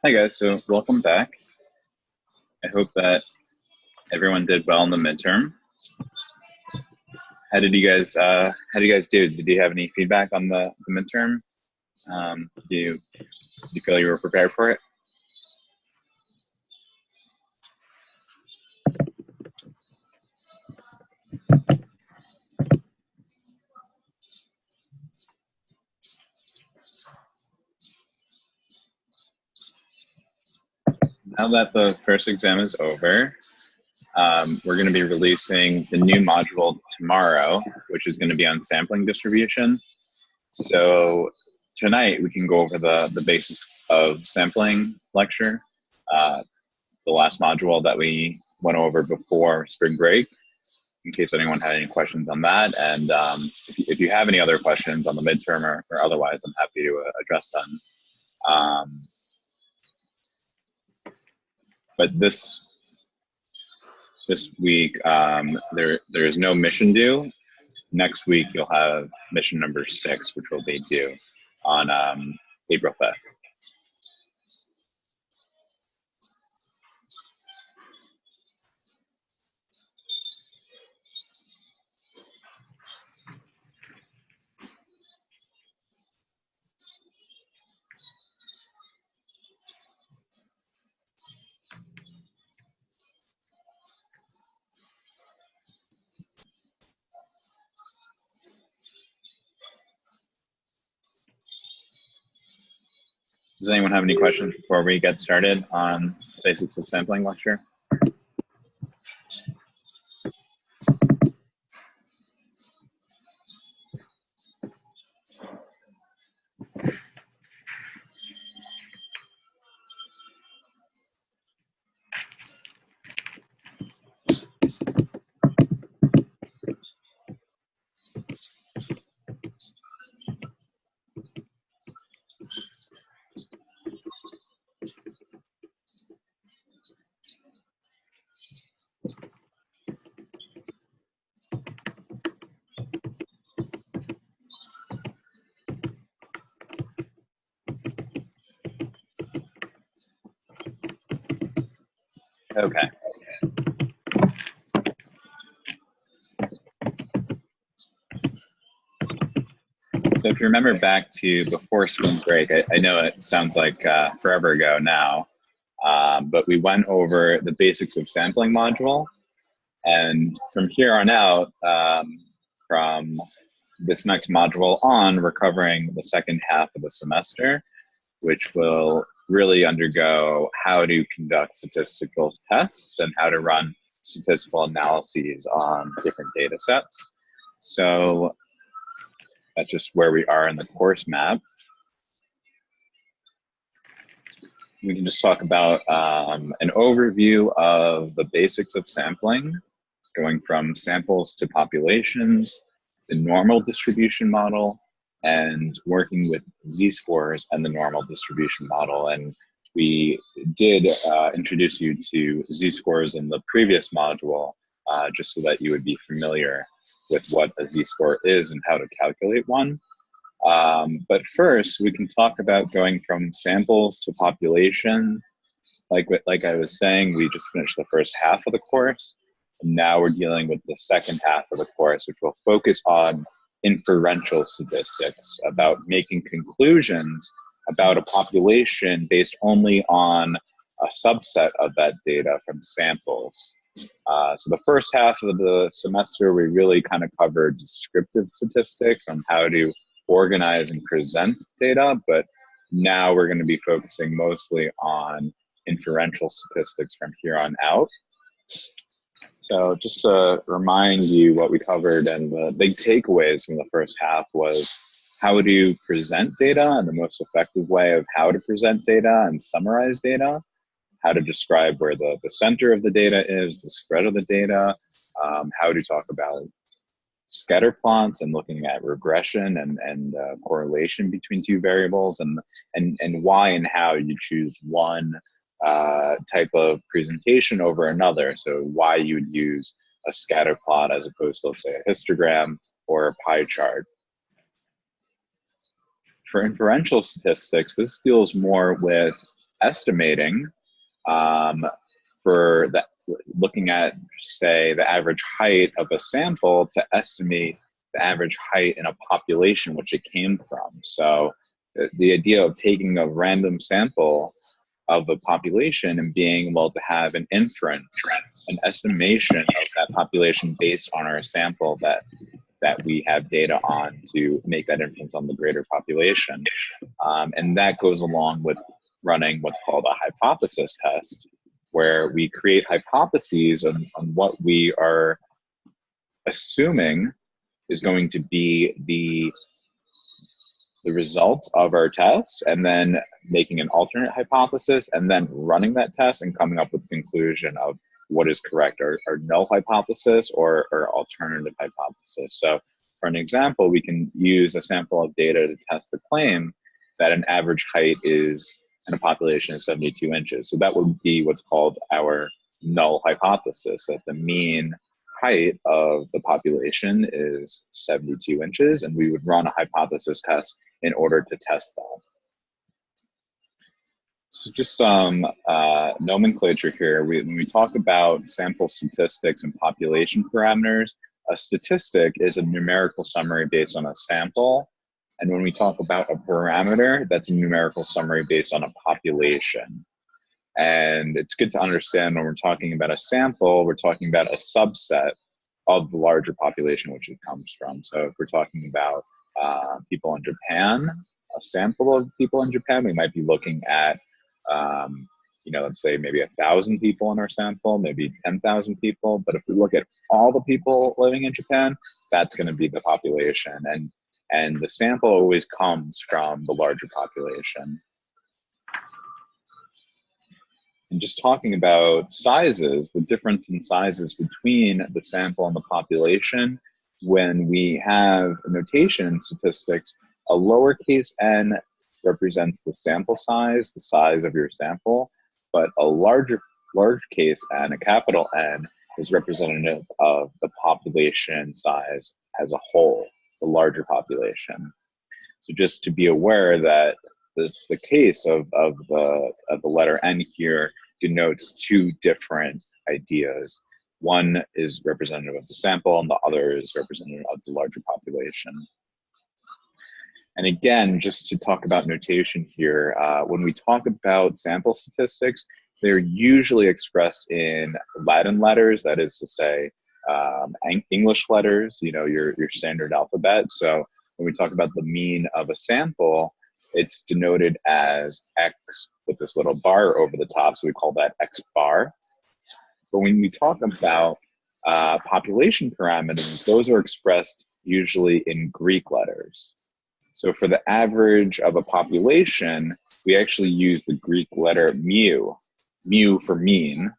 Hi guys, so welcome back. I hope that everyone did well in the midterm. How did you guys do? Did you have any feedback on the midterm? Do you feel you were prepared for it? Now that the first exam is over, we're going to be releasing the new module tomorrow, which is going to be on sampling distribution. So tonight we can go over the basics of sampling lecture, uh, the last module that we went over before spring break, in case anyone had any questions on that. And if you have any other questions on the midterm or otherwise, I'm happy to address them. But this week, there is no mission due. Next week, you'll have mission number 6, which will be due on April 5th. Does anyone have any questions before we get started on basics of sampling lecture? Okay. So if you remember back to before spring break, I know it sounds like forever ago now, but we went over the basics of sampling module. And from here on out, from this next module on, we're covering the second half of the semester, which will really undergo how to conduct statistical tests and how to run statistical analyses on different data sets. So that's just where we are in the course map. We can just talk about an overview of the basics of sampling, going from samples to populations, the normal distribution model, and working with z-scores and the normal distribution model. And we did introduce you to z-scores in the previous module, just so that you would be familiar with what a z-score is and how to calculate one. But first, we can talk about going from samples to population. Like I was saying, we just finished the first half of the course. And now we're dealing with the second half of the course, which will focus on inferential statistics, about making conclusions about a population based only on a subset of that data from samples. So the first half of the semester, we really kind of covered descriptive statistics on how to organize and present data, but now we're going to be focusing mostly on inferential statistics from here on out. So just to remind you what we covered, and the big takeaways from the first half was how to present data and the most effective way of how to present data and summarize data, how to describe where the center of the data is, the spread of the data, how to talk about scatter plots and looking at regression and correlation between two variables, and why and how you choose one type of presentation over another. So why you would use a scatter plot as opposed to, let's say, a histogram or a pie chart. For inferential statistics, this deals more with estimating for that, looking at, say, the average height of a sample to estimate the average height in a population which it came from. So the idea of taking a random sample of a population and being able to have an inference, an estimation of that population based on our sample that we have data on to make that inference on the greater population. And that goes along with running what's called a hypothesis test, where we create hypotheses on what we are assuming is going to be the result of our test, and then making an alternate hypothesis, and then running that test and coming up with the conclusion of what is correct, or null hypothesis or alternative hypothesis. So for an example, we can use a sample of data to test the claim that an average height is in a population is 72 inches. So that would be what's called our null hypothesis, that the mean height of the population is 72 inches, and we would run a hypothesis test in order to test that. So just some nomenclature here. When we talk about sample statistics and population parameters, a statistic is a numerical summary based on a sample. And when we talk about a parameter, that's a numerical summary based on a population. And it's good to understand when we're talking about a sample, we're talking about a subset of the larger population which it comes from. So if we're talking about people in Japan, a sample of people in Japan, we might be looking at, you know, let's say maybe 1,000 people in our sample, maybe 10,000 people. But if we look at all the people living in Japan, that's going to be the population. And the sample always comes from the larger population. And just talking about sizes, the difference in sizes between the sample and the population, when we have a notation in statistics, a lowercase n represents the sample size, the size of your sample, but a large case n, a capital N, is representative of the population size as a whole, the larger population. So just to be aware that the case of the letter N here denotes two different ideas. One is representative of the sample, and the other is representative of the larger population. And again, just to talk about notation here, when we talk about sample statistics, they're usually expressed in Latin letters, that is to say, English letters, you know, your standard alphabet. So when we talk about the mean of a sample, it's denoted as X with this little bar over the top, so we call that X bar. But when we talk about population parameters, those are expressed usually in Greek letters. So for the average of a population, we actually use the Greek letter mu, mu for mean.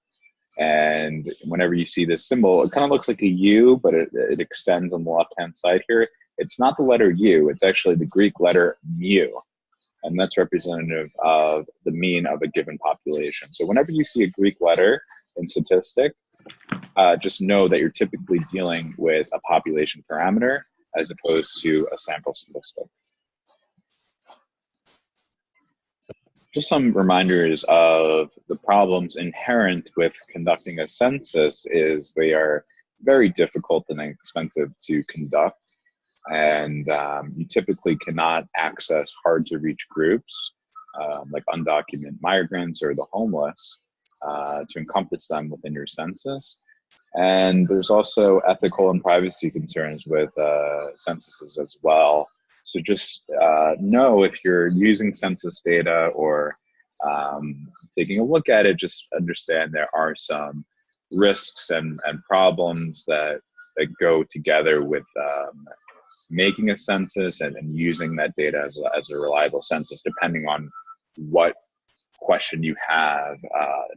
And whenever you see this symbol, it kind of looks like a U, but it extends on the left-hand side here. It's not the letter U, it's actually the Greek letter mu. And that's representative of the mean of a given population. So whenever you see a Greek letter in statistics, just know that you're typically dealing with a population parameter as opposed to a sample statistic. Just some reminders of the problems inherent with conducting a census is they are very difficult and expensive to conduct. And you typically cannot access hard to reach groups like undocumented migrants or the homeless to encompass them within your census. And there's also ethical and privacy concerns with censuses as well. So just know if you're using census data or taking a look at it, just understand there are some risks and problems that go together with making a census and using that data as a reliable census, depending on what question you have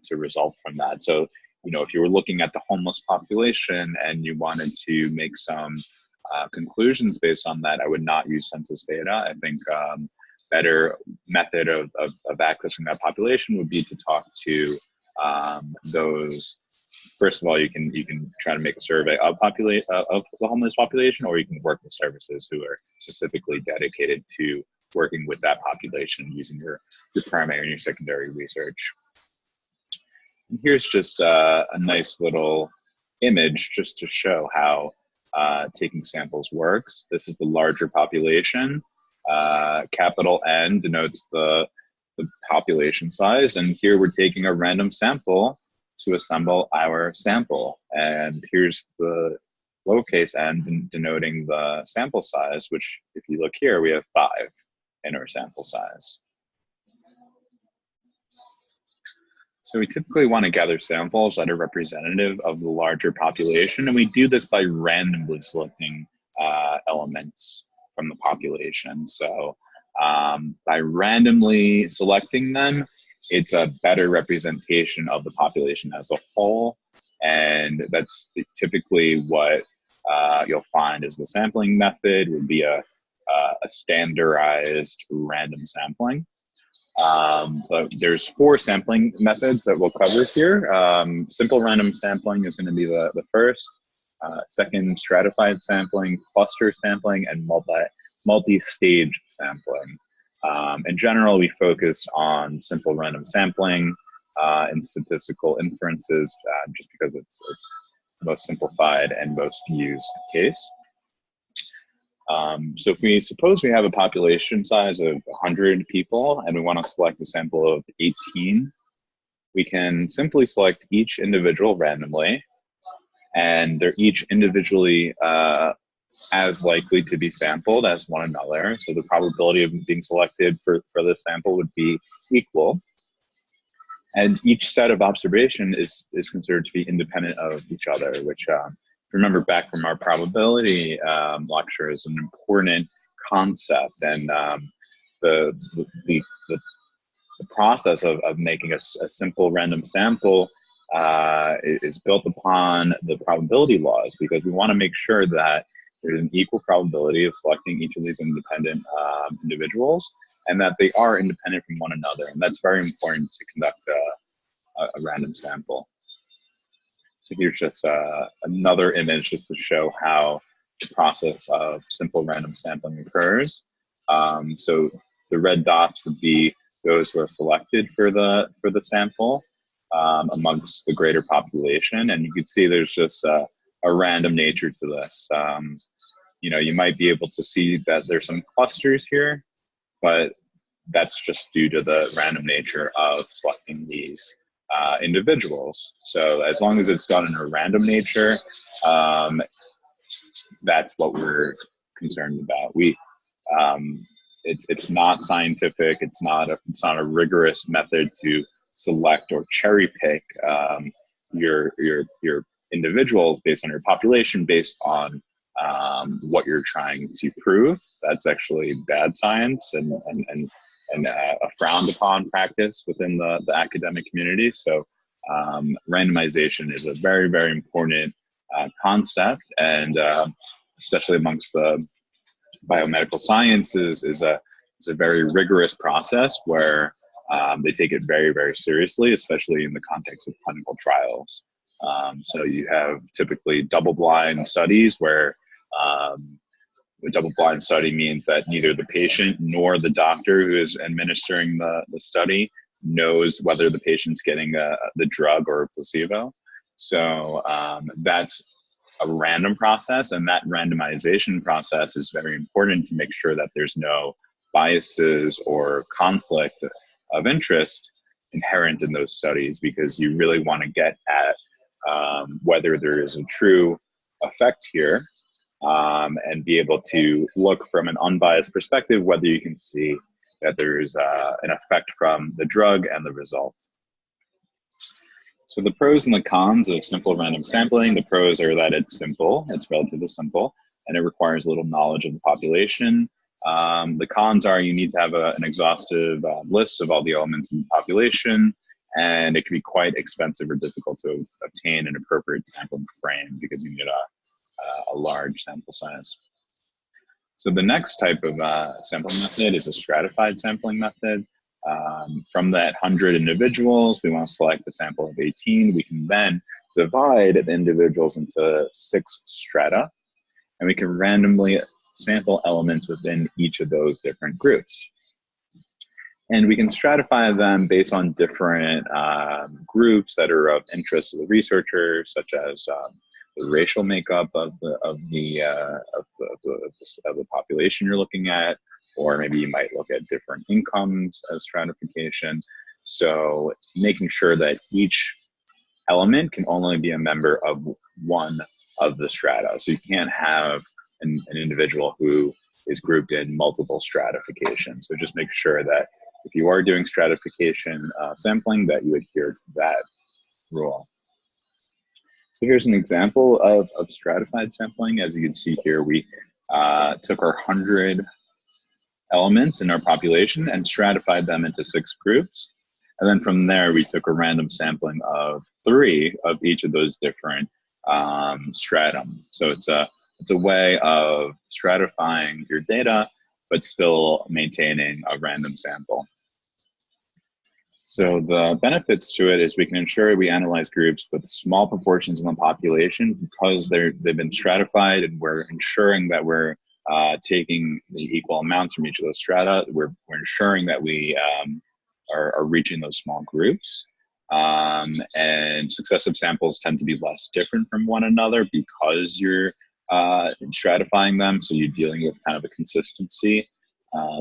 to result from that. So, you know, if you were looking at the homeless population and you wanted to make some conclusions based on that, I would not use census data. I think better method of accessing that population would be to talk to those. First of all, you can try to make a survey of the homeless population, or you can work with services who are specifically dedicated to working with that population using your your primary and your secondary research. And here's just a nice little image just to show how taking samples works. This is the larger population. Capital N denotes the population size, and here we're taking a random sample to assemble our sample. And here's the lowercase n denoting the sample size, which if you look here, we have 5 in our sample size. So we typically want to gather samples that are representative of the larger population, and we do this by randomly selecting elements from the population. So by randomly selecting them, it's a better representation of the population as a whole, and that's typically what you'll find is the sampling method would be a standardized random sampling. But there's 4 sampling methods that we'll cover here. Simple random sampling is going to be the first. Second, stratified sampling, cluster sampling, and multi-stage sampling. In general, we focus on simple random sampling and statistical inferences just because it's the most simplified and most used case. So if we suppose we have a population size of 100 people and we want to select a sample of 18, we can simply select each individual randomly, and they're each individually as likely to be sampled as one another. So the probability of being selected for this sample would be equal. And each set of observation is considered to be independent of each other, which remember back from our probability lecture is an important concept. And the process of making a simple random sample is built upon the probability laws, because we want to make sure that there's an equal probability of selecting each of these independent individuals, and that they are independent from one another. And that's very important to conduct a random sample. So here's just another image just to show how the process of simple random sampling occurs. So the red dots would be those who are selected for the sample amongst the greater population, and you can see there's just a random nature to this. You know, you might be able to see that there's some clusters here, but that's just due to the random nature of selecting these individuals. So as long as it's done in a random nature, that's what we're concerned about. It's not scientific. It's not a rigorous method to select or cherry pick your individuals based on your population, based on what you're trying to prove. That's actually bad science and a frowned upon practice within the academic community. So randomization is a very, very important concept, and especially amongst the biomedical sciences is a very rigorous process where they take it very, very seriously, especially in the context of clinical trials. So you have typically double-blind studies where a double-blind study means that neither the patient nor the doctor who is administering the study knows whether the patient's getting the drug or a placebo. So that's a random process, and that randomization process is very important to make sure that there's no biases or conflict of interest inherent in those studies, because you really want to get at whether there is a true effect here, and be able to look from an unbiased perspective whether you can see that there's an effect from the drug and the result. So the pros and the cons of simple random sampling: the pros are that it's simple, it's relatively simple, and it requires little knowledge of the population. The cons are you need to have an exhaustive list of all the elements in the population, and it can be quite expensive or difficult to obtain an appropriate sampling frame because you need a large sample size. So the next type of sampling method is a stratified sampling method. From that 100 individuals, we want to select a sample of 18. We can then divide the individuals into 6 strata, and we can randomly sample elements within each of those different groups. And we can stratify them based on different groups that are of interest to the researcher, such as the racial makeup of the population you're looking at, or maybe you might look at different incomes as stratification. So making sure that each element can only be a member of one of the strata. So you can't have an individual who is grouped in multiple stratifications. So just make sure that if you are doing stratification sampling, that you adhere to that rule. So here's an example of stratified sampling. As you can see here, we took our 100 elements in our population and stratified them into 6 groups. And then from there, we took a random sampling of 3 of each of those different stratum. So it's a way of stratifying your data, but still maintaining a random sample. So the benefits to it is we can ensure we analyze groups with small proportions in the population because they've been stratified, and we're ensuring that we're taking the equal amounts from each of those strata. We're ensuring that we are reaching those small groups. And successive samples tend to be less different from one another because you're stratifying them, so you're dealing with kind of a consistency.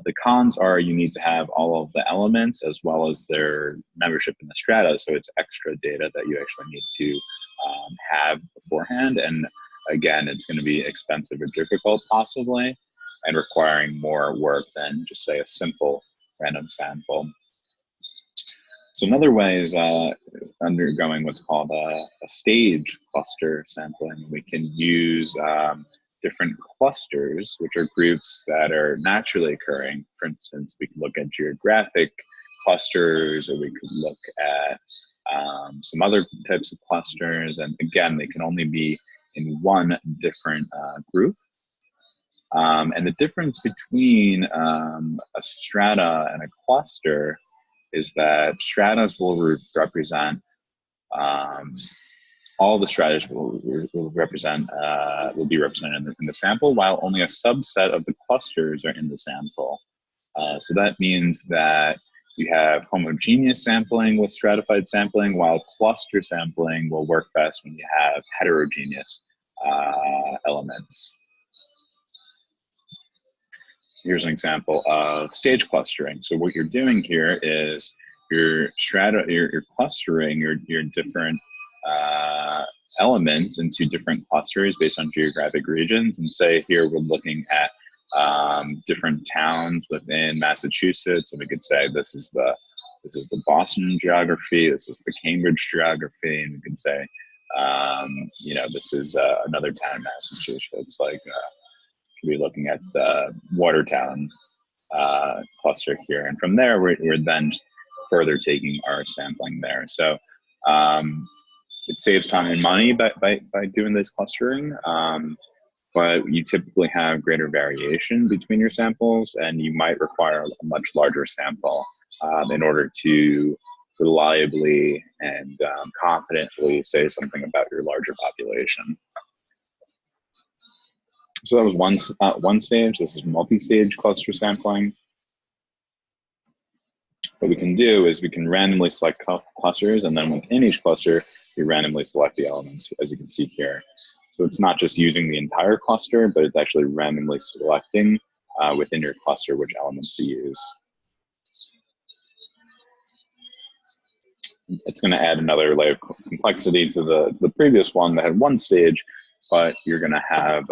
The cons are you need to have all of the elements as well as their membership in the strata, so it's extra data that you actually need to have beforehand. And again, it's going to be expensive or difficult possibly, and requiring more work than just say a simple random sample. So another way is undergoing what's called a stage cluster sampling. We can use different clusters, which are groups that are naturally occurring. For instance, we can look at geographic clusters, or we could look at some other types of clusters. And again, they can only be in one different group. And the difference between a strata and a cluster is that stratas will represent all the stratas will be represented in the sample, while only a subset of the clusters are in the sample. So that means that you have homogeneous sampling with stratified sampling, while cluster sampling will work best when you have heterogeneous elements. Here's an example of stage clustering. So what you're doing here is you're clustering your different elements into different clusters based on geographic regions. And say here we're looking at different towns within Massachusetts, and we could say this is the Boston geography, this is the Cambridge geography, and we can say you know, this is another town in Massachusetts, like we're looking at the Watertown cluster here. And from there, we're then further taking our sampling there. So it saves time and money by doing this clustering, but you typically have greater variation between your samples, and you might require a much larger sample in order to reliably and confidently say something about your larger population. So that was one stage. This is multi-stage cluster sampling. What we can do is we can randomly select clusters, and then within each cluster, we randomly select the elements, as you can see here. So it's not just using the entire cluster, but it's actually randomly selecting within your cluster which elements to use. It's going to add another layer of complexity to the previous one that had one stage, but you're going to have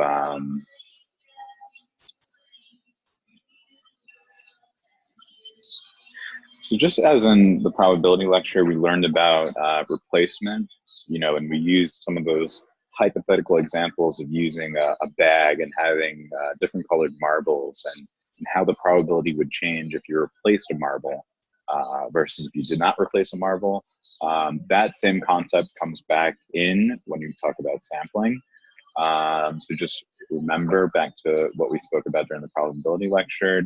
so just as in the probability lecture, we learned about replacement, you know, and we used some of those hypothetical examples of using a bag and having different colored marbles, and how the probability would change if you replaced a marble versus if you did not replace a marble. That same concept comes back in when you talk about sampling. So just remember back to what we spoke about during the probability lecture.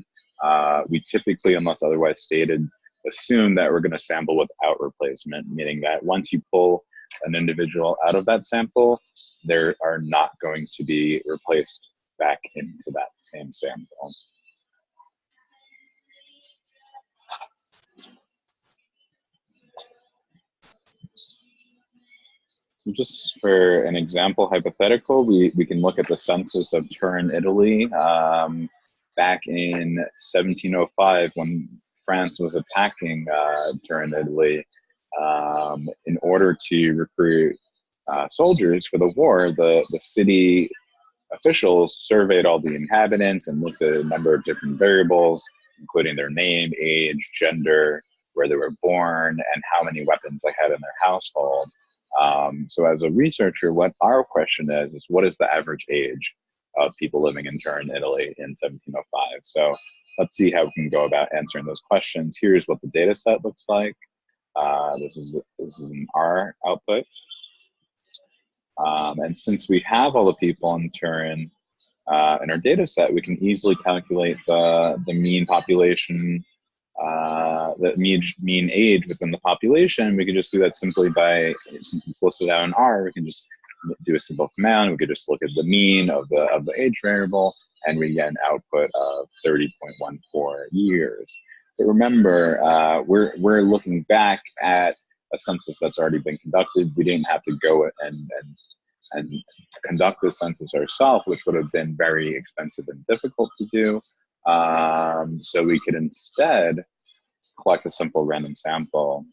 We typically, unless otherwise stated, assume that we're going to sample without replacement, meaning that once you pull an individual out of that sample, they are not going to be replaced back into that same sample. just for an example hypothetical, we can look at the census of Turin, Italy, back in 1705 when France was attacking Turin, Italy. In order to recruit soldiers for the war, the city officials surveyed all the inhabitants and looked at a number of different variables, including their name, age, gender, where they were born, and how many weapons they had in their household. So as a researcher, what our question is what is the average age of people living in Turin, Italy in 1705? So let's see how we can go about answering those questions. Here's what the data set looks like. This is an R output. And since we have all the people in Turin in our data set, we can easily calculate the mean population, the mean age within the population. We can just do that simply by, since it's listed out in R, we can just do a simple command. We could just look at the mean of the age variable, and we get an output of 30.14 years. But remember, we're looking back at a census that's already been conducted. We didn't have to go and conduct the census ourselves, which would have been very expensive and difficult to do. So we could instead collect a simple random sample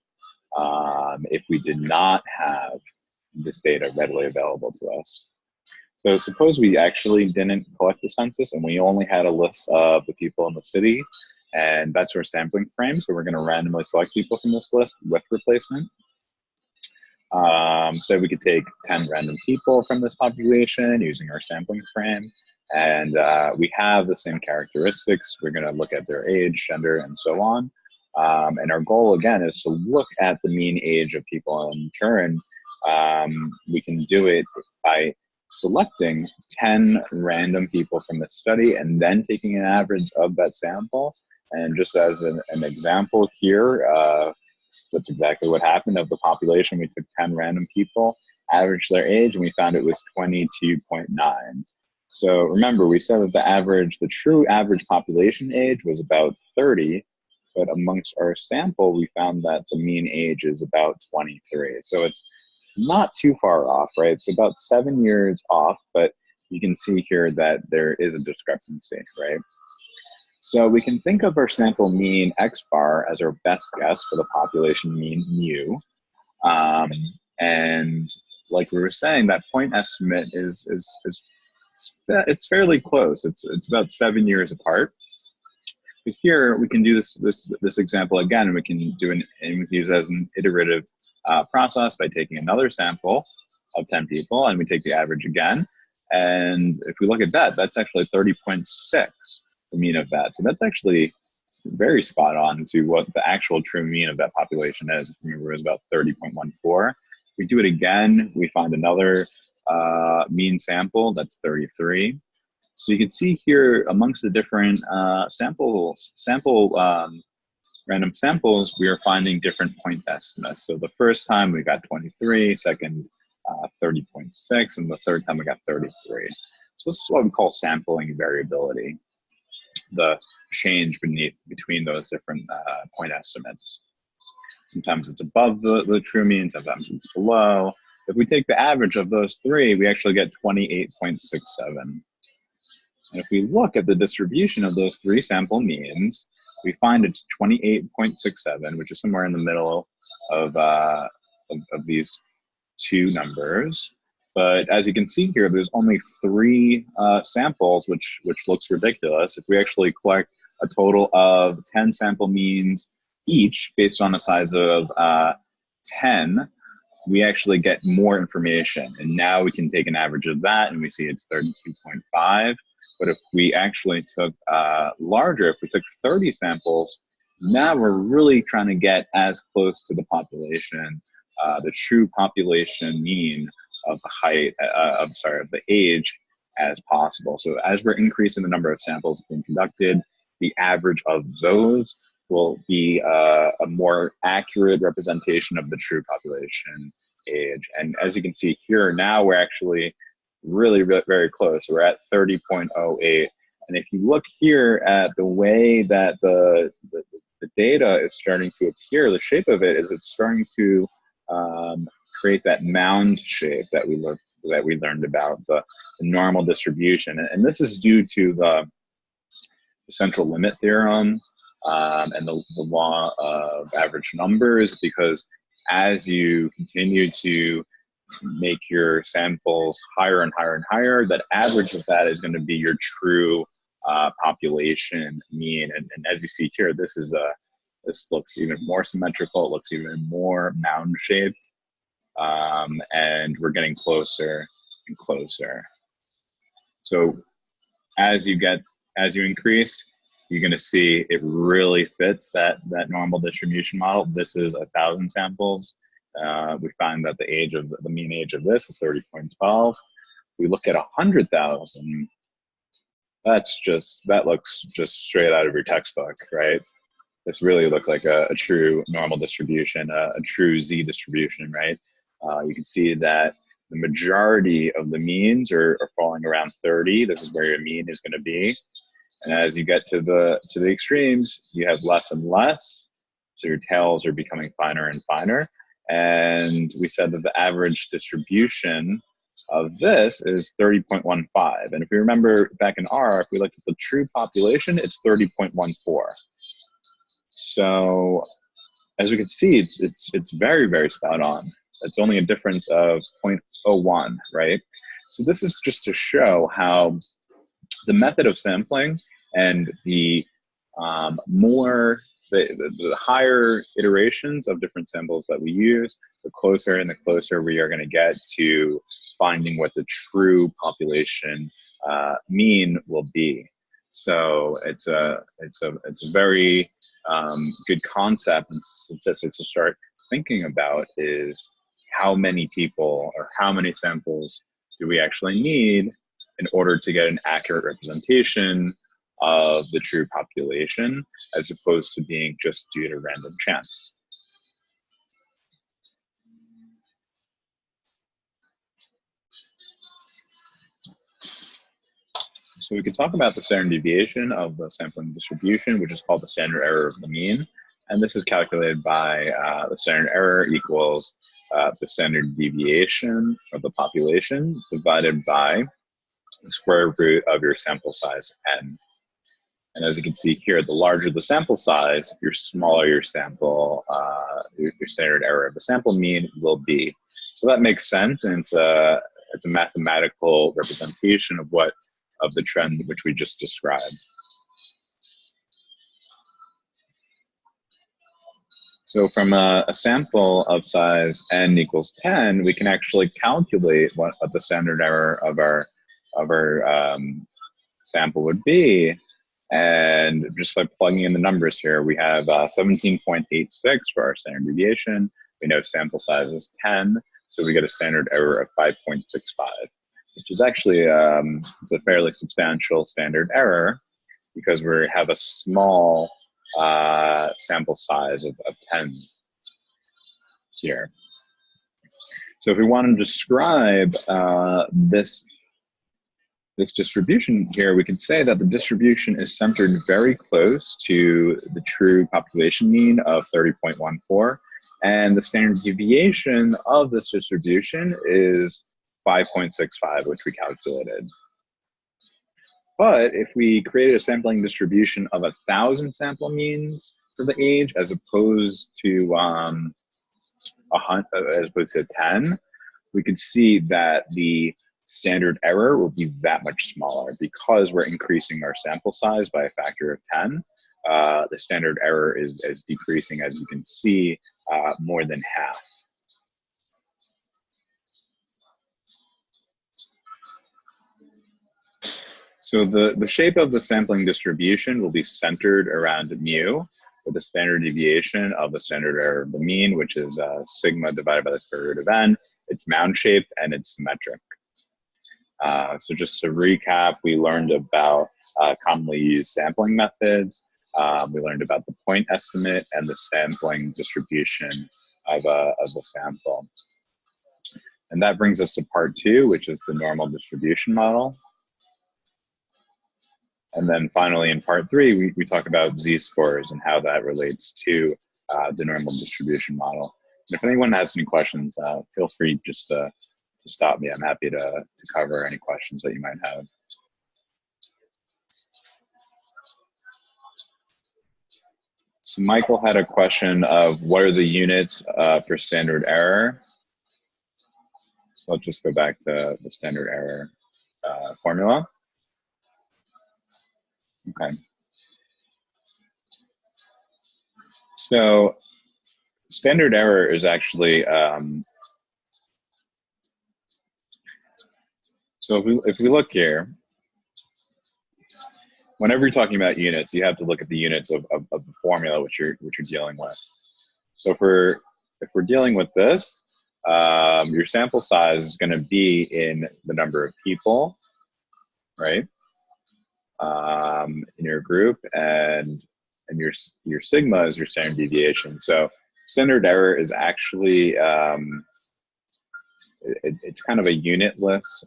if we did not have this data readily available to us. So suppose we actually didn't collect the census and we only had a list of the people in the city, and that's our sampling frame. So we're going to randomly select people from this list with replacement. So we could take 10 random people from this population using our sampling frame, and we have the same characteristics. We're going to look at their age, gender, and so on. And our goal, again, is to look at the mean age of people in Turin. We can do it by selecting 10 random people from the study and then taking an average of that sample. And just as an example here, that's exactly what happened. Of the population, we took 10 random people, averaged their age, and we found it was 22.9. So remember, we said that the true average population age was about 30, but amongst our sample, we found that the mean age is about 23. So it's not too far off, right? It's about 7 years off, but you can see here that there is a discrepancy, right? So we can think of our sample mean x bar as our best guess for the population mean mu. And like we were saying, that point estimate it's fairly close. It's about 7 years apart. But here we can do this example again, and we can use it as an iterative process by taking another sample of 10 people, and we take the average again. And if we look at that, that's actually 30.6, the mean of that. So that's actually very spot on to what the actual true mean of that population is. If you remember, it was about 30.14. If we do it again, we find another mean sample, that's 33. So you can see here amongst the different random samples, we are finding different point estimates. So the first time we got 23, second 30.6, and the third time we got 33. So this is what we call sampling variability, the change between those different point estimates. Sometimes it's above the true mean, sometimes it's below. If we take the average of those three, we actually get 28.67. And if we look at the distribution of those three sample means, we find it's 28.67, which is somewhere in the middle of these two numbers. But as you can see here, there's only 3 samples, which looks ridiculous. If we actually collect a total of 10 sample means each based on a size of 10, we actually get more information. And now we can take an average of that, and we see it's 32.5. But if we actually took larger, if we took 30 samples, now we're really trying to get as close to the population, the true population mean of the height, of the age as possible. So as we're increasing the number of samples being conducted, the average of those will be a more accurate representation of the true population age. And as you can see here, now we're actually really very close. We're at 30.08. And if you look here at the way that the data is starting to appear, the shape of it is it's starting to create that mound shape that we learned about, the normal distribution. And this is due to the central limit theorem and the law of average numbers, because as you continue to make your samples higher and higher and higher, that average of that is going to be your true population mean. And as you see here, this looks even more symmetrical. It looks even more mound shaped, and we're getting closer and closer. So as you increase, you're going to see it really fits that normal distribution model. This is 1,000 samples. We find that the mean age of this is 30.12. We look at 100,000. That looks just straight out of your textbook, right? This really looks like a true normal distribution, a true Z distribution, right? You can see that the majority of the means are falling around 30. This is where your mean is going to be. And as you get to the extremes, you have less and less. So your tails are becoming finer and finer. And we said that the average distribution of this is 30.15. And if we remember back in R, if we look at the true population, it's 30.14. So as we can see, it's very, very spot on. It's only a difference of 0.01, right? So this is just to show how the method of sampling and the higher iterations of different samples that we use, the closer and the closer we are going to get to finding what the true population mean will be. So it's a very good concept and statistics to start thinking about is how many people or how many samples do we actually need in order to get an accurate representation of the true population, as opposed to being just due to random chance. So we could talk about the standard deviation of the sampling distribution, which is called the standard error of the mean. And this is calculated by the standard error equals the standard deviation of the population divided by the square root of your sample size, n. And as you can see here, the larger the sample size, your smaller your sample, your standard error of the sample mean will be. So that makes sense, and it's a mathematical representation of the trend which we just described. So from a sample of size n equals 10, we can actually calculate what the standard error of our sample would be. And just by plugging in the numbers here, we have 17.86 for our standard deviation. We know sample size is 10, so we get a standard error of 5.65, which is actually it's a fairly substantial standard error because we have a small sample size of 10 here. So if we want to describe this distribution here, we can say that the distribution is centered very close to the true population mean of 30.14, and the standard deviation of this distribution is 5.65, which we calculated. But if we created a sampling distribution of 1,000 sample means for the age as opposed to 10, we could see that the standard error will be that much smaller because we're increasing our sample size by a factor of 10. The standard error is decreasing, as you can see, more than half. So the shape of the sampling distribution will be centered around mu, with a standard deviation of the standard error of the mean, which is sigma divided by the square root of n. It's mound-shaped and it's symmetric. So just to recap, we learned about commonly used sampling methods. We learned about the point estimate and the sampling distribution of a sample. And that brings us to part 2, which is the normal distribution model. And then finally in part 3, we talk about z-scores and how that relates to the normal distribution model. if anyone has any questions, feel free just to stop me. I'm happy to cover any questions that you might have. So Michael had a question of what are the units for standard error? So let's just go back to the standard error formula. Okay. So standard error is actually, so if we look here, whenever you're talking about units, you have to look at the units of the formula which you're dealing with. So if we're dealing with this, your sample size is going to be in the number of people, right? In your group, and your sigma is your standard deviation. So standard error is actually it's kind of a unitless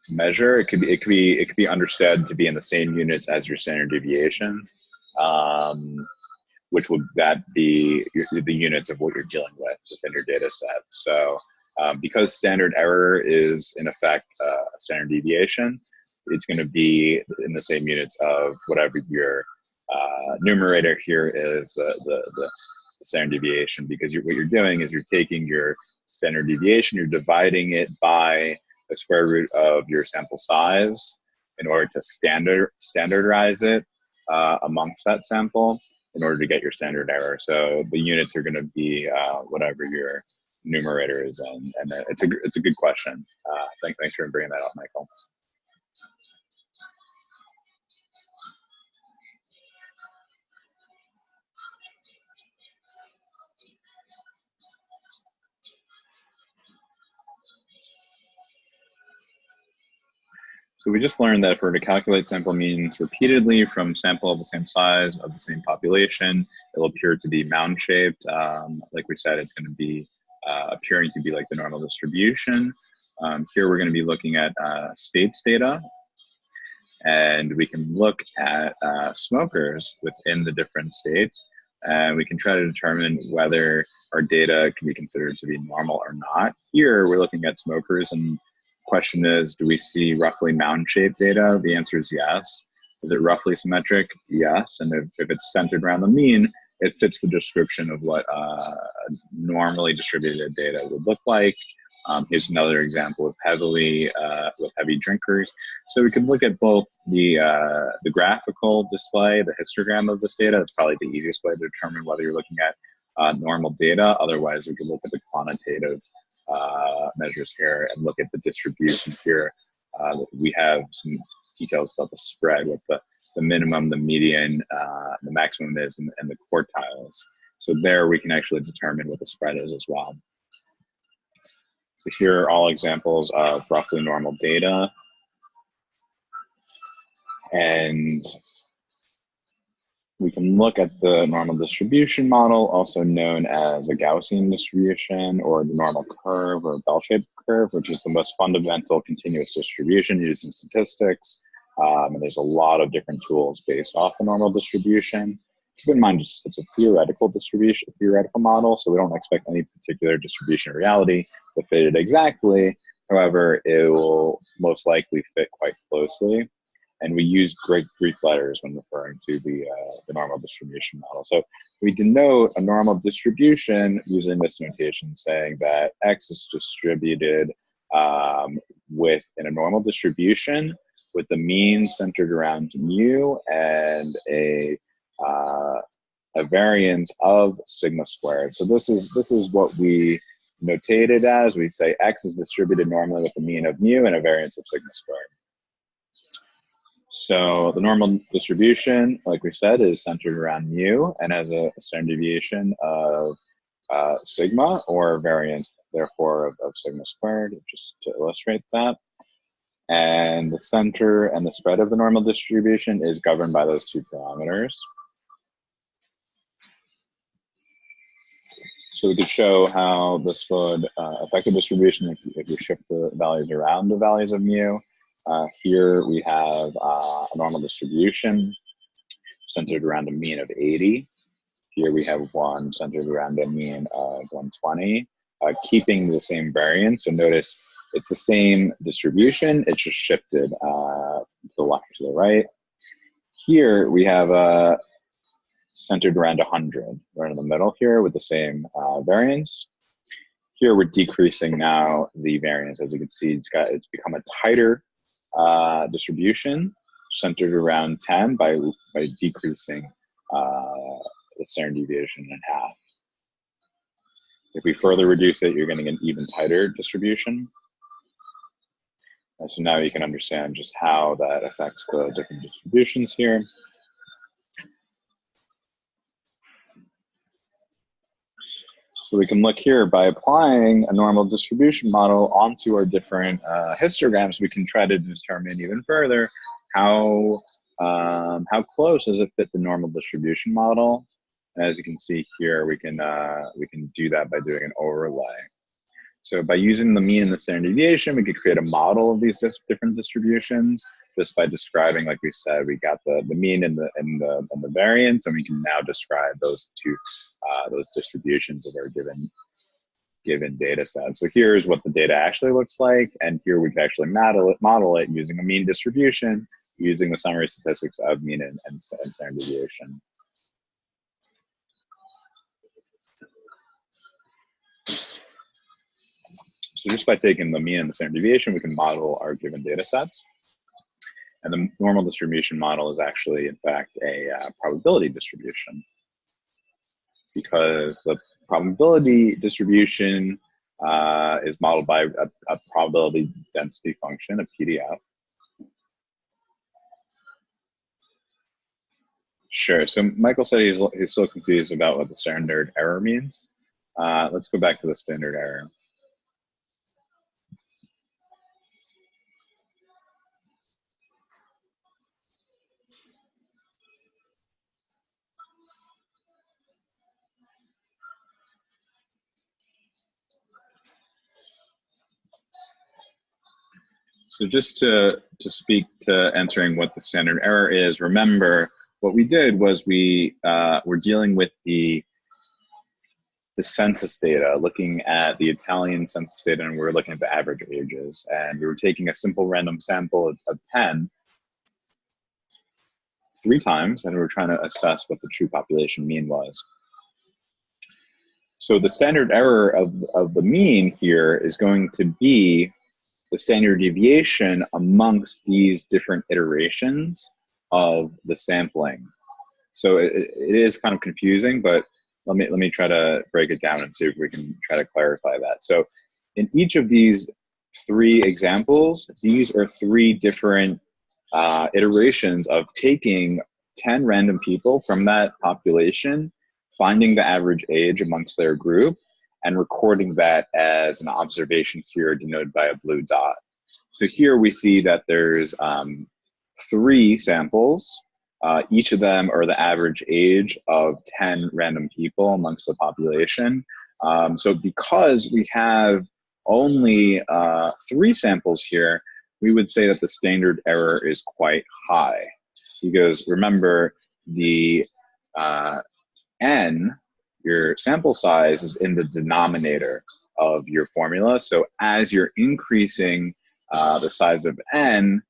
measure. It could be understood to be in the same units as your standard deviation, which would be the units of what you're dealing with within your data set. So because standard error is in effect a standard deviation, it's going to be in the same units of whatever your numerator here is, the standard deviation, because what you're doing is you're taking your standard deviation, you're dividing it by the square root of your sample size in order to standardize it amongst that sample in order to get your standard error. So the units are going to be whatever your numerator is in, and it's a good question. Thanks for bringing that up, Michael. So we just learned that if we're to calculate sample means repeatedly from sample of the same size of the same population, it'll appear to be mound-shaped. Like we said, it's going to be appearing to be like the normal distribution. Here we're going to be looking at states data, and we can look at smokers within the different states, and we can try to determine whether our data can be considered to be normal or not. Here we're looking at smokers, and question is, do we see roughly mound-shaped data? The answer is yes. Is it roughly symmetric? Yes. And if it's centered around the mean, it fits the description of what normally distributed data would look like. Here's another example of heavy drinkers. So we can look at both the graphical display, the histogram of this data. That's probably the easiest way to determine whether you're looking at normal data. Otherwise, we could look at the quantitative measures here and look at the distribution here. We have some details about the spread, what the minimum, the median, the maximum is, and the quartiles. So there we can actually determine what the spread is as well. So here are all examples of roughly normal data. And we can look at the normal distribution model, also known as a Gaussian distribution, or the normal curve, or bell-shaped curve, which is the most fundamental continuous distribution used in statistics. And there's a lot of different tools based off the normal distribution. Keep in mind, it's a theoretical distribution, theoretical model, so we don't expect any particular distribution in reality to fit it exactly. However, it will most likely fit quite closely. And we use Greek letters when referring to the normal distribution model. So we denote a normal distribution using this notation, saying that X is distributed in a normal distribution with the mean centered around mu and a variance of sigma squared. So this is what we notated as. We say X is distributed normally with a mean of mu and a variance of sigma squared. So the normal distribution, like we said, is centered around mu and has a standard deviation of sigma, or variance, therefore, of sigma squared, just to illustrate that. And the center and the spread of the normal distribution is governed by those two parameters. So we could show how this would affect the distribution if we shift the values around the values of mu. Here we have a normal distribution centered around a mean of 80. Here we have one centered around a mean of 120, keeping the same variance. So notice it's the same distribution, it's just shifted to the left to the right. Here we have a centered around 100, right in the middle here with the same variance. Here we're decreasing now the variance. As you can see, it's become a tighter distribution, centered around 10 by decreasing the standard deviation in half. If we further reduce it, you're getting an even tighter distribution. And so now you can understand just how that affects the different distributions here. So we can look here by applying a normal distribution model onto our different histograms. We can try to determine even further how close does it fit the normal distribution model. And as you can see here, we can do that by doing an overlay. So by using the mean and the standard deviation, we could create a model of these different distributions just by describing, like we said, we got the mean and the variance, and we can now describe those those distributions of our given data set. So here's what the data actually looks like, and here we can actually model it using a mean distribution, using the summary statistics of mean and standard deviation. So just by taking the mean and the standard deviation, we can model our given data sets. And the normal distribution model is actually, in fact, a probability distribution, because the probability distribution is modeled by a probability density function, a PDF. Sure, so Michael said he's still confused about what the standard error means. Let's go back to the standard error. So just to speak to answering what the standard error is, remember what we did was we were dealing with the census data, looking at the Italian census data, and we were looking at the average ages. And we were taking a simple random sample of 10 3 times, and we were trying to assess what the true population mean was. So the standard error of the mean here is going to be the standard deviation amongst these different iterations of the sampling. So it is kind of confusing, but let me try to break it down and see if we can try to clarify that. So in each of these 3 examples, these are 3 different iterations of taking 10 random people from that population, finding the average age amongst their group, and recording that as an observation here denoted by a blue dot. So here we see that there's 3 samples. Each of them are the average age of 10 random people amongst the population. So because we have only 3 samples here, we would say that the standard error is quite high. Because remember, the n, your sample size, is in the denominator of your formula. So as you're increasing the size of n,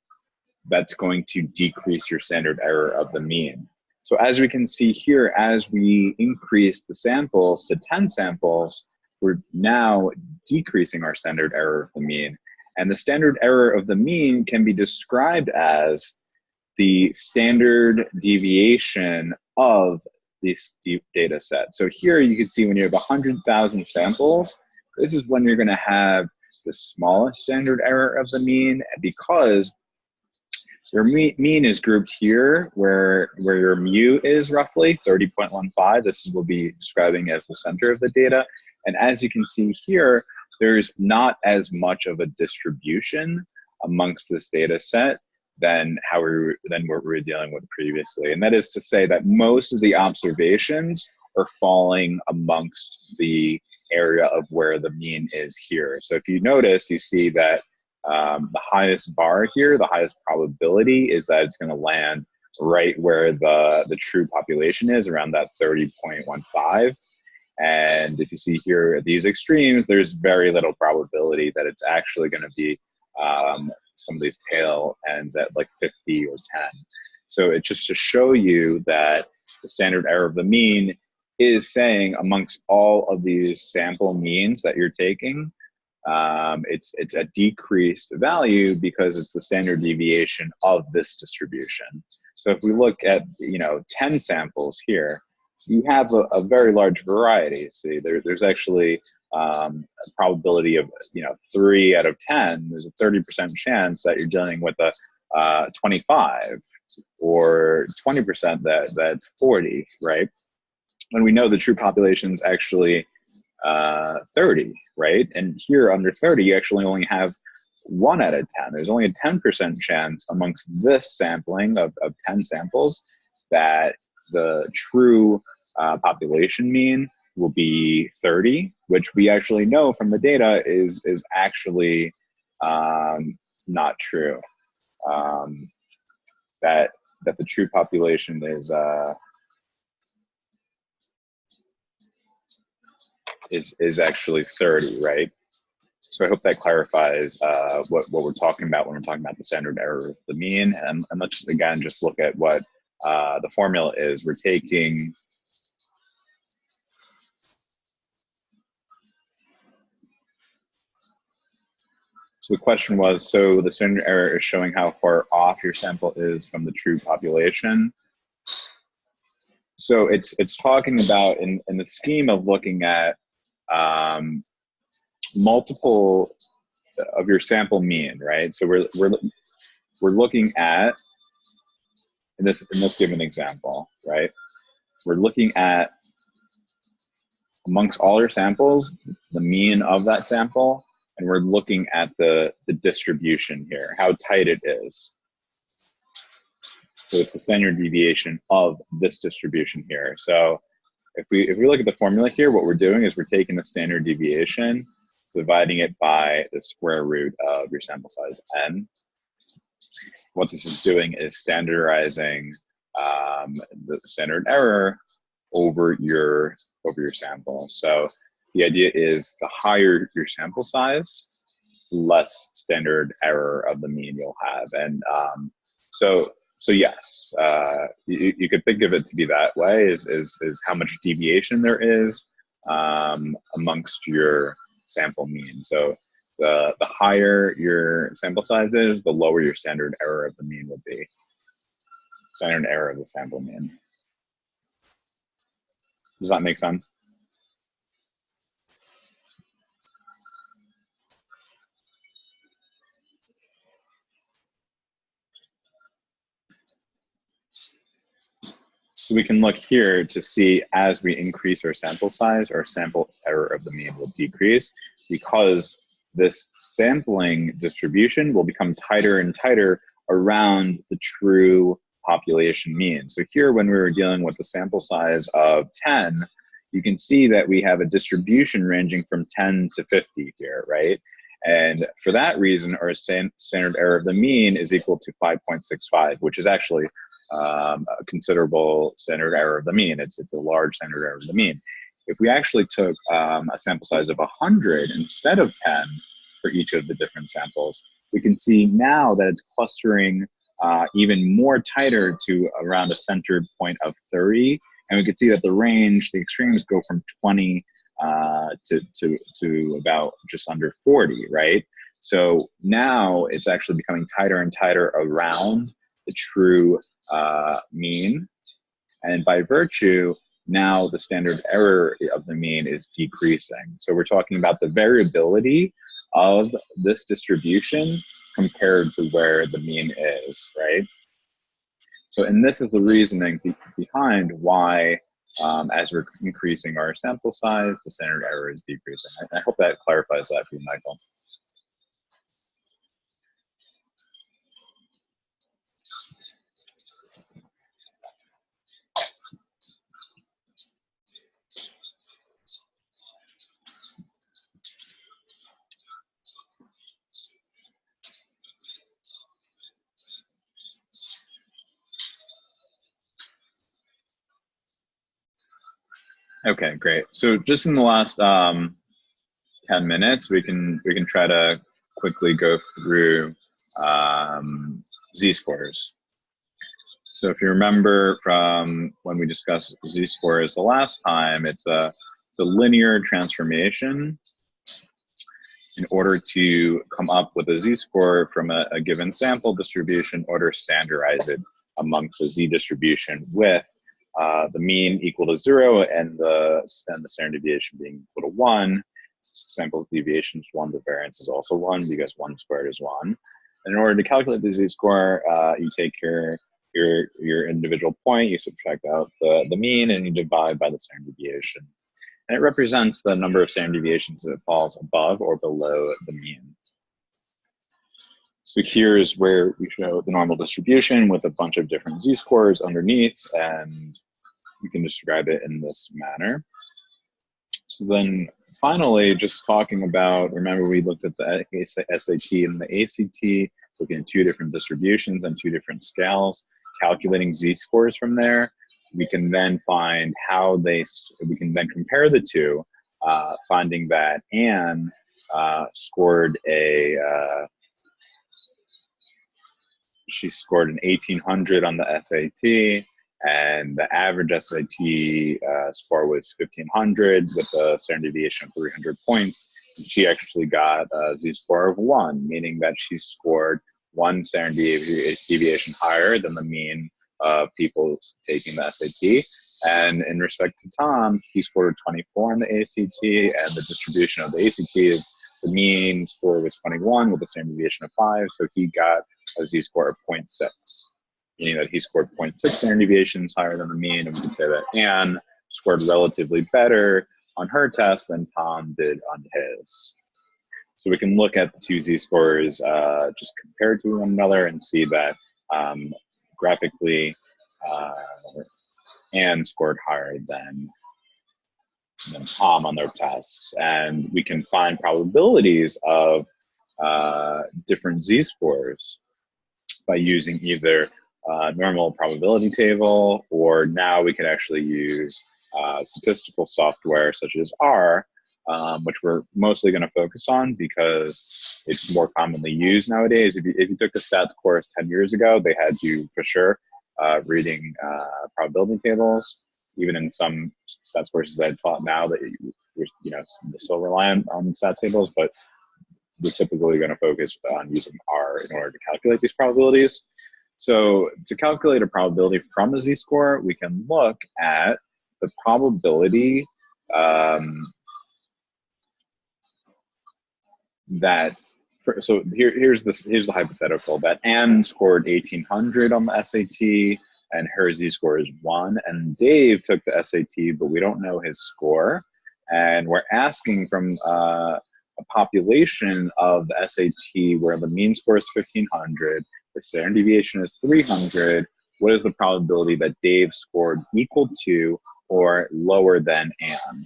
that's going to decrease your standard error of the mean. So as we can see here, as we increase the samples to 10 samples, we're now decreasing our standard error of the mean. And the standard error of the mean can be described as the standard deviation of this data set. So here you can see when you have 100,000 samples, this is when you're going to have the smallest standard error of the mean, because your mean is grouped here where your mu is roughly 30.15. This will be describing as the center of the data. And as you can see here, there's not as much of a distribution amongst this data set than what we were dealing with previously. And that is to say that most of the observations are falling amongst the area of where the mean is here. So if you notice, you see that the highest bar here, the highest probability, is that it's going to land right where the true population is, around that 30.15. And if you see here at these extremes, there's very little probability that it's actually going to be some of these tail ends at like 50 or 10. So it's just to show you that the standard error of the mean is saying amongst all of these sample means that you're taking, it's a decreased value because it's the standard deviation of this distribution. So if we look at 10 samples here, you have a very large variety. See, there's actually a probability of 3 out of 10. There's a 30% chance that you're dealing with a 25, or 20% that's 40, right? When we know the true population is actually 30, right? And here under 30, you actually only have 1 out of 10. There's only a 10% chance amongst this sampling of 10 samples that the true population mean will be 30, which we actually know from the data is actually not true. That the true population is actually 30, right? So I hope that clarifies what we're talking about when we're talking about the standard error of the mean. And let's again just look at what the formula is. We're taking so the question was, so the standard error is showing how far off your sample is from the true population. So it's talking about in the scheme of looking at multiple of your sample mean, right? So we're looking at in this given example, right? We're looking at amongst all your samples, the mean of that sample, and we're looking at the distribution here, how tight it is. So it's the standard deviation of this distribution here. So if we look at the formula here, what we're doing is we're taking the standard deviation, dividing it by the square root of your sample size n. What this is doing is standardizing the standard error over your sample. So the idea is the higher your sample size, less standard error of the mean you'll have. And so yes, you could think of it to be that way, is how much deviation there is amongst your sample mean. So the higher your sample size is, the lower your standard error of the mean will be. Standard error of the sample mean. Does that make sense? So we can look here to see as we increase our sample size, our sample error of the mean will decrease because this sampling distribution will become tighter and tighter around the true population mean. So here, when we were dealing with a sample size of 10, you can see that we have a distribution ranging from 10 to 50 here, right? And for that reason, our standard error of the mean is equal to 5.65, which is actually a considerable standard error of the mean. It's a large standard error of the mean. If we actually took a sample size of 100 instead of 10 for each of the different samples, we can see now that it's clustering even more tighter to around a centered point of 30. And we can see that the range, the extremes go from 20 to about just under 40, right? So now it's actually becoming tighter and tighter around the true mean. And by virtue, now the standard error of the mean is decreasing. So we're talking about the variability of this distribution compared to where the mean is, right? So, and this is the reasoning behind why, as we're increasing our sample size, the standard error is decreasing. I hope that clarifies that for you, Michael. Okay, great. So just in the last 10 minutes, we can try to quickly go through z-scores. So if you remember from when we discussed z-scores the last time, it's a linear transformation. In order to come up with a z-score from a given sample distribution, order standardize it amongst a z distribution with the mean equal to 0 and the standard deviation being equal to 1. Sample deviation is 1, the variance is also 1 because 1 squared is 1. And in order to calculate the z-score, you take your individual point, you subtract out the mean, and you divide by the standard deviation. And it represents the number of standard deviations that falls above or below the mean. So here's where we show the normal distribution with a bunch of different z-scores underneath, and you can describe it in this manner. So then finally, just talking about, remember we looked at the SAT and the ACT, looking at 2 different distributions and 2 different scales, calculating z-scores from there. We can then find how we can then compare the 2, finding that Anne scored she scored an 1800 on the SAT, and the average SAT score was 1500 with a standard deviation of 300 points. She actually got a z-score of 1, meaning that she scored 1 standard deviation higher than the mean of people taking the SAT. And in respect to Tom, he scored 24 on the ACT, and the distribution of the ACT is the mean score was 21 with a standard deviation of 5, so he got a z-score of 0.6, meaning that he scored 0.6 standard deviations higher than the mean, and we can say that Anne scored relatively better on her test than Tom did on his. So we can look at the 2 z-scores just compared to one another and see that graphically Anne scored higher than Tom on their tests. And we can find probabilities of different z-scores by using either normal probability table, or now we can actually use statistical software such as R, which we're mostly going to focus on because it's more commonly used nowadays. If you took the stats course 10 years ago, they had you for sure reading probability tables. Even in some stats courses I've taught now that you still rely on stats tables, but we're typically going to focus on using R in order to calculate these probabilities. So to calculate a probability from a z-score, we can look at the probability so here's the hypothetical that Anne scored 1800 on the SAT and her z-score is 1, and Dave took the SAT, but we don't know his score, and we're asking from a population of the SAT where the mean score is 1500, the standard deviation is 300, what is the probability that Dave scored equal to or lower than Anne?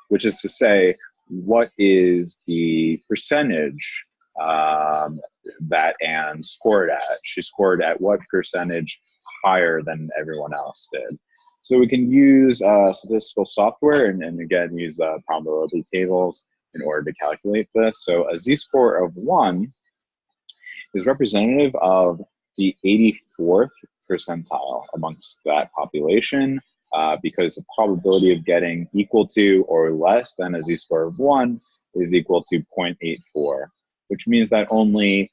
Which is to say, what is the percentage that Anne scored at? She scored at what percentage higher than everyone else did? So we can use statistical software and again use the probability tables in order to calculate this. So a z-score of 1 is representative of the 84th percentile amongst that population, because the probability of getting equal to or less than a z-score of 1 is equal to 0.84, which means that only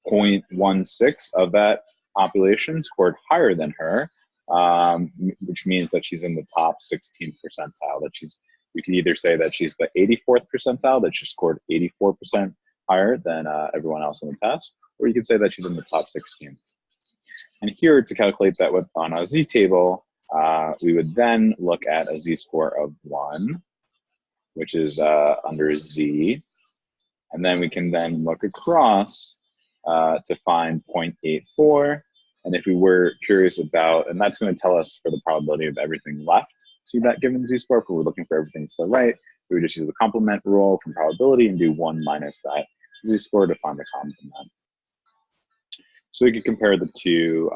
0.16 of that population scored higher than her, which means that she's in the top 16th percentile. We can either say that she's the 84th percentile, that she scored 84% higher than everyone else in the test, or you could say that she's in the top 16th. And here, to calculate that on a z-table, we would then look at a z-score of 1, which is under z, and then we can then look across to find 0.84. And if we were curious about, and that's going to tell us for the probability of everything left to that given z-score, if we're looking for everything to the right, we would just use the complement rule from probability and do 1 minus that z-score to find the complement. So we could compare the 2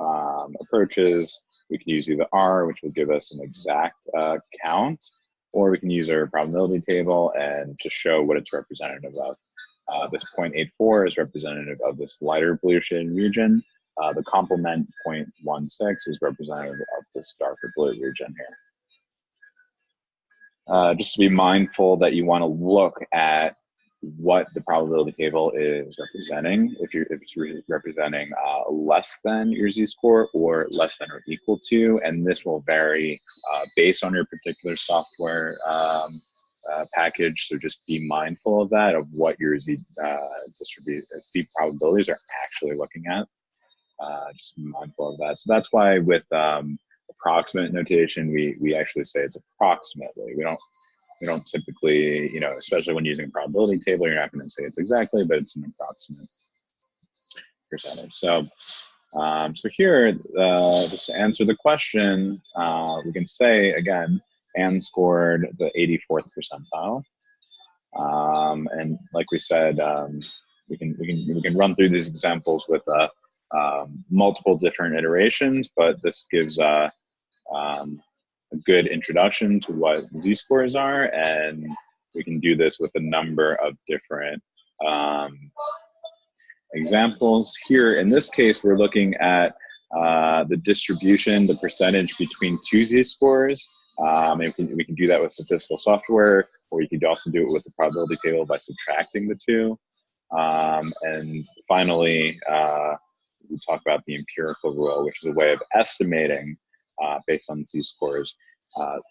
approaches. We can use either R, which will give us an exact count, or we can use our probability table and just show what it's representative of. This 0.84 is representative of this lighter blue shaded region. The complement 0.16 is representative of this darker blue region here. Just to be mindful that you want to look at what the probability table is representing. If it's representing less than your z-score or less than or equal to, and this will vary based on your particular software package. So just be mindful of that, of what your z probabilities are actually looking at. Just be mindful of that. So that's why with approximate notation, we actually say it's approximately. We don't typically, you know, especially when using a probability table, you're not going to say it's exactly, but it's an approximate percentage. So, so here, just to answer the question, we can say again, Anne scored the 84th percentile, and like we said, we can run through these examples with multiple different iterations, but this gives a good introduction to what z-scores are, and we can do this with a number of different examples. Here in this case, we're looking at the distribution, the percentage between two z-scores. We can do that with statistical software, or you could also do it with the probability table by subtracting the two. And finally, we talk about the empirical rule, which is a way of estimating based on z-scores,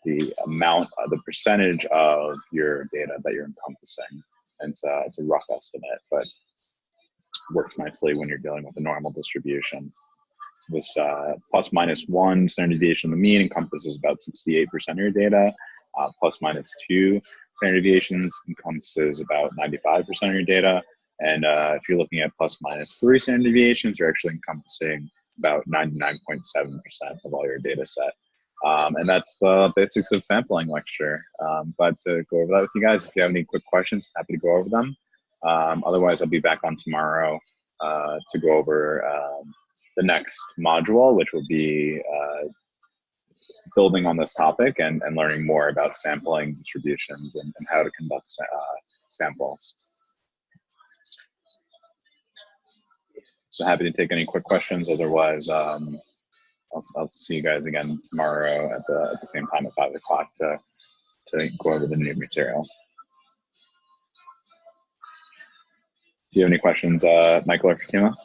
the amount, the percentage of your data that you're encompassing. And it's a rough estimate, but works nicely when you're dealing with a normal distribution. So this plus minus 1 standard deviation of the mean encompasses about 68% of your data. Plus minus 2 standard deviations encompasses about 95% of your data. And if you're looking at plus minus 3 standard deviations, you're actually encompassing about 99.7% of all your data set. And that's the basics of sampling lecture. But to go over that with you guys, if you have any quick questions, happy to go over them. Otherwise, I'll be back on tomorrow to go over the next module, which will be building on this topic and learning more about sampling distributions and how to conduct samples. So happy to take any quick questions. Otherwise, I'll see you guys again tomorrow at the same time at 5 o'clock to go over the new material. Do you have any questions, Michael or Fatima?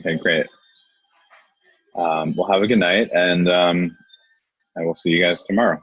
Okay, great. Well, have a good night, and I will see you guys tomorrow.